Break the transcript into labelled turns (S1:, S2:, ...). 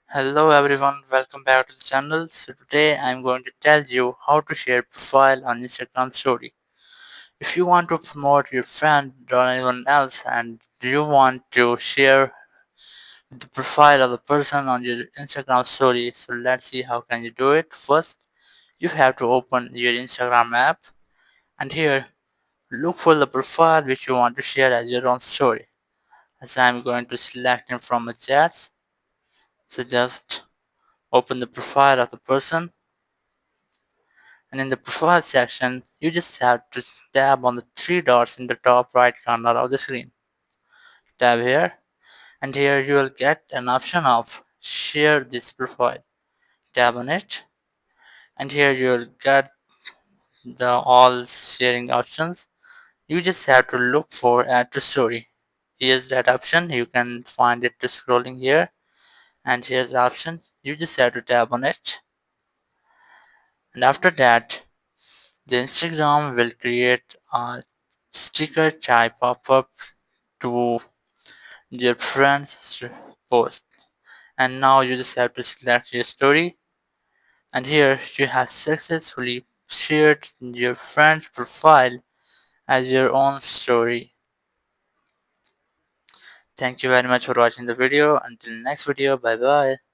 S1: Hello everyone, welcome back to the channel. So today I'm going to tell you how to share profile on Instagram story. If you want to promote your friend or anyone else and you want to share the profile of the person on your Instagram story, so let's see how can you do it. First, you have to open your Instagram app and here look for the profile which you want to share as your own story. As I'm going to select it from my chats, so just open the profile of the person. And in the profile section, you just have to tap on the three dots in the top right corner of the screen. Tap here, and here you will get an option of share this profile. Tap on it, and here you will get the all sharing options. You just have to look for add to story. Here's that option. You can find it to scrolling here, and here's the option. You just have to tap on it, and after that, the Instagram will create a sticker type pop-up to your friend's post. And now you just have to select your story. And here you have successfully shared your friend's profile as your own story. Thank you very much for watching the video. Until next video, bye bye.